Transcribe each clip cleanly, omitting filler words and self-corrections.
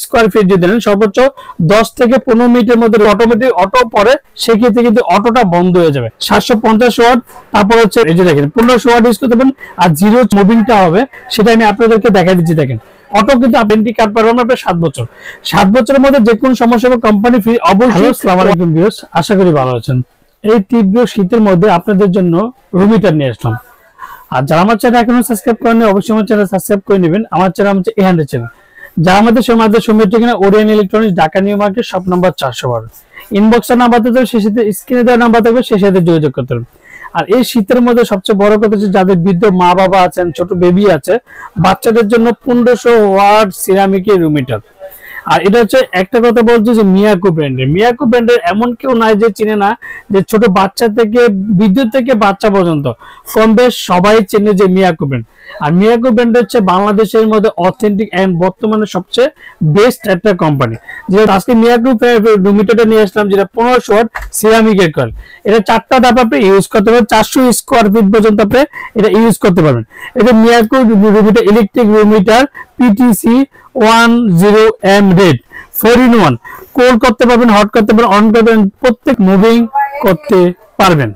Square feet যদি নেন সর্বোচ্চ 10 থেকে 15 মিনিটের মধ্যে অটোমেটিক অটো পরে সেক্ষেত্রে কিন্তু অটোটা বন্ধ হয়ে যাবে। 750 ওয়াট, তারপর হচ্ছে এই যে দেখেন 1500 ওয়াট ইউজ করতে পারেন। আর জিরো মুভিংটা হবে সেটা আমি আপনাদেরকে দেখাই দিচ্ছি। দেখেন অটো কিন্তু ওয়ারেন্টি কার্ড পাবেন আপনার 7 বছর। 7 বছরের মধ্যে যে কোনো সমস্যা হবে কোম্পানি ফ্রি অবশ্যই। আসসালামু আলাইকুম ভিউয়ার্স, আশা করি ভালো আছেন। এই তীব্র শীতের মধ্যে আপনাদের জন্য রুম হিটার নিয়ে আসলাম। আর যারা আমার চ্যানেল এখনো সাবস্ক্রাইব করেননি অবশ্যই আমার চ্যানেল সাবস্ক্রাইব করে নেবেন। আমার চ্যানেল হচ্ছে A100 চ্যানেল। যারা আমাদের সময় ঠিকানা Orient Electronics, Dhaka New Market, shop number 412। ইনবক্সের নাম্বার থাকবে, সেই সাথে স্ক্রিনে দেওয়া নাম্বার থাকবে, সেই সাথে যোগাযোগ করতে হবে। আর এই শীতের মধ্যে সবচেয়ে বড় কথা হচ্ছে যাদের বৃদ্ধ মা বাবা আছেন, ছোট বেবি আছে, বাচ্চাদের জন্য 1500 ওয়াট সিরামিকের রুম হিটার। আর এটা হচ্ছে একটা কথা বলছে যে মিয়াকো ব্র্যান্ডের এমন কেউ নাই যে চিনে না, যে ছোট বাচ্চা থেকে বিদ্যুৎ থেকে বাচ্চা পর্যন্ত কম বেশ সবাই চেনে যে মিয়াকো ব্র্যান্ড। আর মিয়াকো ব্র্যান্ড হচ্ছে বাংলাদেশের মধ্যে অথেন্টিক এন্ড বর্তমানে সবচেয়ে বেস্ট একটা কোম্পানি। যেটা আজকে মিয়াকো রুম হিটারটা নিয়ে আসলাম, যেটা 1500 ওয়াট সিরামিকের কয়েল। এটা 4টা ধাপ আপনি ইউজ করতে পারবেন, 400 স্কোয়ার ফিট পর্যন্ত আপনি এটা ইউজ করতে পারবেন। এটা Miyako room heater, electric room heater, PTC 10M red 4-in-1। Cold করতে পারবেন, হট করতে পারবেন, অন করবেন, প্রত্যেক মুভিং করতে পারবেন।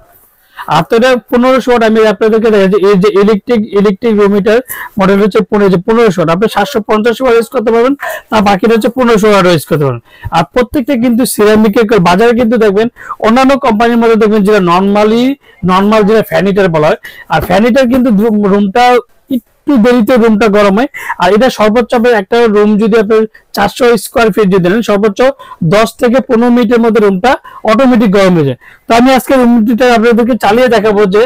আর তো এটা 1500 ওয়াট আমি আপনাদেরকে দেখাচ্ছি। এই যে ইলেকট্রিক রুম হিটার মডেল হচ্ছে 1500 ওয়াট। আপনি 750 ওয়াট ইউজ করতে পারবেন, আর বাকিটা হচ্ছে 1500 ওয়াট ইউজ করতে পারবেন। আর প্রত্যেকটা কিন্তু সিরামিকের। বাজারে কিন্তু দেখবেন অন্যান্য কোম্পানির মধ্যে দেখবেন যেটা নর্মাল যেটা ফ্যান হিটার বলা হয়। আর ফ্যান হিটার কিন্তু রুমটা একটু দেরিতে রুমটা গরম হয়। আর এটা সর্বোচ্চ একটা রুম যদি আপনি 400 স্কোয়ার ফিট যদি নেন সর্বোচ্চ 10 থেকে 15 মিনিটের মধ্যে রুমটা অটোমেটিক গরম হয়ে যায়। তো আমি আজকে রুমটা আপনাদেরকে চালিয়ে দেখাবো, যে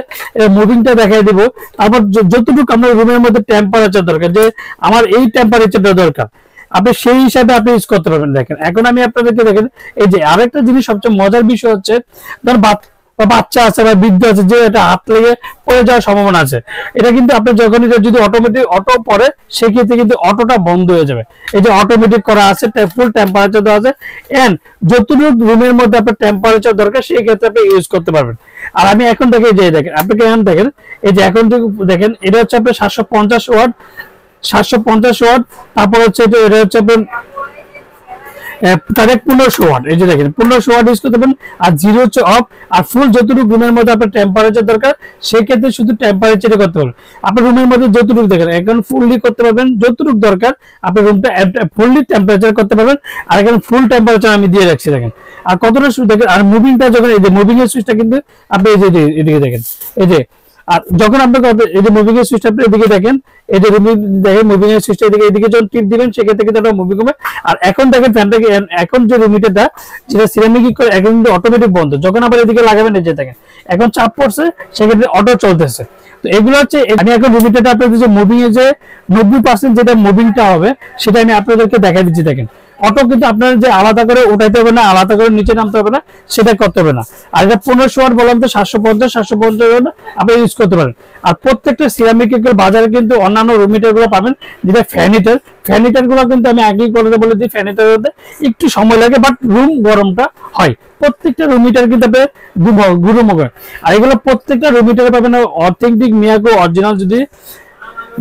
মুভিংটা দেখাই দিব। তারপর যতটুকু আপনার রুমের মধ্যে টেম্পারেচার দরকার, যে আমার এই টেম্পারেচারটা দরকার, আপনি সেই হিসাবে আপনি ইউজ করতে পারবেন। দেখেন এখন আমি আপনাদেরকে দেখেন এই যে আরেকটা জিনিস সবচেয়ে মজার বিষয় হচ্ছে, ধর বাচ্চা আছে বা বৃদ্ধ আছে, যে এটা হাত লেগে পড়ে যাওয়ার সম্ভাবনা আছে। এটা কিন্তু আপনি যখন এটা যদি অটোমেটিক অটো পরে সেক্ষেত্রে কিন্তু অটোটা বন্ধ হয়ে যাবে। এই যে অটোমেটিক করা আছে, ফুল টেম্পারেচার দেওয়া আছে, এন্ড যতটুকু রুমের মধ্যে আপনার টেম্পারেচার দরকার সেই ক্ষেত্রে আপনি ইউজ করতে পারবেন। আর আমি এখন দেখে যে দেখেন আপনাকে এখন দেখেন এই যে এখন দেখেন এটা হচ্ছে আপনার 750 ওয়াট। তারপর হচ্ছে এটা হচ্ছে আপনার তাদের 1500 ওয়াট। এই যে দেখেন 1500 ওয়াট ইউজ করতে পারেন। আর জিরো হচ্ছে অফ। আর ফুল যতটুকু রুমের মধ্যে আপনার টেম্পারেচার দরকার সেক্ষেত্রে শুধু টেম্পারেচারে করতে পারবেন। আপনার রুমের মধ্যে যতটুকু দেখেন এখন ফুললি করতে পারবেন, যতটুকু দরকার আপনার রুমটা ফুললি টেম্পারেচার করতে পারবেন। আর এখানে ফুল টেম্পারেচার আমি দিয়ে রাখছি দেখেন। আর কতটা দেখেন। আর মুভিংটা যখন এই যে মুভিং এর সুইচটা কিন্তু আপনি এই যে এদিকে দেখেন, এই যে আর যখন আপনি এই যে মুভিং এর সুইচটা আপনি এদিকে দেখেন, এই যে দেখেন মুভিং এর সুইচটা এদিকে যখন টিপ দিবেন সেক্ষেত্রে কিন্তু একটা মুভিং হবে। আর এখন দেখেন ফ্যানটাকে, এখন যে রুম হিটারটা যেটা সিরামিক করে এখন কিন্তু অটোমেটিক বন্ধ। যখন আবার এদিকে লাগাবেন এই যে দেখেন এখন চাপ পড়ছে সেক্ষেত্রে অটো চলতেছে। তো এগুলো হচ্ছে আমি এখন রুম হিটারটা আপনাদের যে মুভিং এর যে 90% যেটা মুভিংটা হবে সেটা আমি আপনাদেরকে দেখাই দিচ্ছি। দেখেন অটো কিন্তু আপনার যে আলাদা করে উঠাইতে হবে না, আলাদা করে নিচে নামতে হবে না, সেটা করতে হবে না। আর এটা 1500 ওয়াট বললাম তো 750 আপনি ইউজ করতে পারেন। আর প্রত্যেকটা সিরামিকের বাজারে কিন্তু অন্যান্য রুম হিটার গুলো পাবেন যেটা ফ্যান হিটার গুলো কিন্তু আমি আগেই করে বলে দিই, ফ্যান হিটার একটু সময় লাগে বাট রুম গরমটা হয়। প্রত্যেকটা রুম হিটার কিন্তু আপনি গুরুম হবে। আর এগুলো প্রত্যেকটা রুম হিটারে পাবেন অথেন্টিক মিয়াকো অরিজিনাল। যদি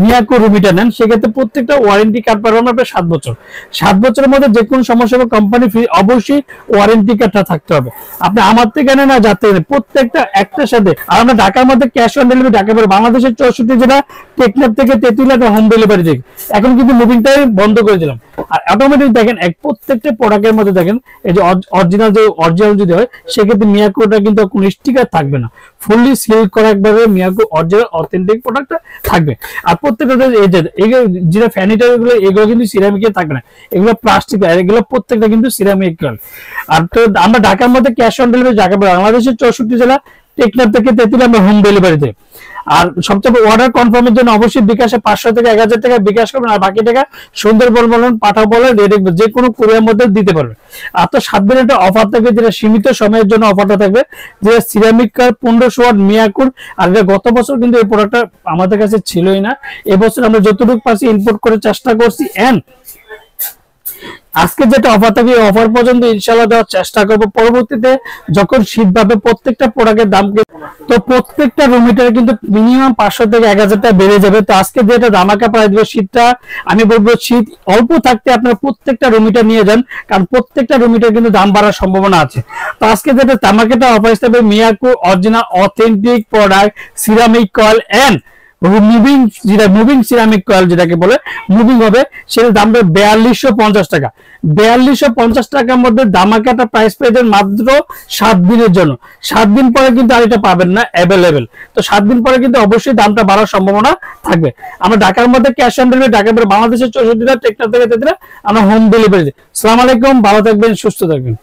মিয়াকো রুম হিটার নেন সেক্ষেত্রে প্রত্যেকটা ওয়ারেন্টি কার্ড পাবেন আপনার 7 বছর। 7 বছরের মধ্যে যে কোনো সমস্যা হবে কোম্পানি ফ্রি অবশ্যই ওয়ারেন্টি কার্ডটা থাকতে হবে। আপনি আমার থেকে নেন না যাতে প্রত্যেকটা একটার সাথে। আর আমরা ঢাকার মধ্যে ক্যাশ অন ডেলিভারি, ঢাকা বাংলাদেশের 64 জেলা, টেকনাফ থেকে তেতুলিয়া হোম ডেলিভারি থেকে। এখন কিন্তু মুভিংটাই বন্ধ করে দিলাম। আর অটোমেটিক দেখেন প্রত্যেকটা প্রোডাক্টের মধ্যে দেখেন এই যে অরিজিনাল যদি হয় সেক্ষেত্রে মিয়াকোটা কিন্তু কোনো স্টিকার থাকবে না, ফুললি সিল করা একবারে মিয়াকো অরিজিনাল অথেন্টিক প্রোডাক্টটা থাকবে। আর প্রত্যেকটা এই যে যেটা ফ্যান হিটার এগুলো কিন্তু সিরামিকের থাকবে না, এগুলো প্লাস্টিক। আর এগুলো প্রত্যেকটা কিন্তু সিরামিক। আর তো আমরা ঢাকার মধ্যে ক্যাশ অন ডেলিভারি, ঢাকা বাংলাদেশের 64 জেলা, টেকনাফ থেকে তেতুলিয়া আমরা হোম ডেলিভারিতে। আর সবচেয়ে অর্ডার কনফার্মের জন্য অবশ্যই বিকাশে 500 থেকে 1000 টাকা বিকাশ করবেন। আর বাকি টাকা সুন্দরবন বলুন, পাঠাও বলেন, যে কোনো কুরিয়ার মধ্যে দিতে পারবেন। আর তো 7 দিনের একটা অফার থাকবে, যেটা সীমিত সময়ের জন্য অফারটা থাকবে, যেটা সিরামিক কার 1500 ওয়াট মিয়াকুর। আর গত বছর কিন্তু এই প্রোডাক্টটা আমাদের কাছে ছিলই না, এবছর আমরা যতটুকু পারছি ইম্পোর্ট করে চেষ্টা করছি। এন্ড আজকে যেটা অফার থাকবে অফার পর্যন্ত ইনশাআল্লাহ দেওয়ার চেষ্টা করব। পরবর্তীতে যখন শীত বাড়বে প্রত্যেকটা প্রোডাক্টের দাম তো প্রত্যেকটা রুম হিটারে কিন্তু মিনিমাম 500 থেকে 1000 টাকা বেড়ে যাবে। তো আজকে যেটা ধামাকা প্রাইস দিবে শীতটা, আমি বলবো শীত অল্প থাকতে আপনারা প্রত্যেকটা রুম হিটার নিয়ে যান, কারণ প্রত্যেকটা রুম হিটার কিন্তু দাম বাড়ার সম্ভাবনা আছে। তো আজকে যেটা ধামাকাটা অফার হিসেবে Miyako original authentic product ceramic coil and moving, যেটা মুভিং সিরামিক কয়েল যেটাকে বলে মুভিং হবে, সেটার দাম 4250 টাকা। 4250 টাকার মধ্যে ধামাকাটা প্রাইস পেয়ে যাবেন মাত্র 7 দিনের জন্য। 7 দিন পরে কিন্তু আর এটা পাবেন না অ্যাভেলেবেল। তো 7 দিন পরে কিন্তু অবশ্যই দামটা বাড়ার সম্ভাবনা থাকবে। আমরা ঢাকার মধ্যে ক্যাশ অন ডেলিভারি, ঢাকার বাইরে বাংলাদেশের 64টা টেকনাফ থেকে আমরা হোম ডেলিভারি দিই। আসসালামু আলাইকুম, ভালো থাকবেন, সুস্থ থাকবেন।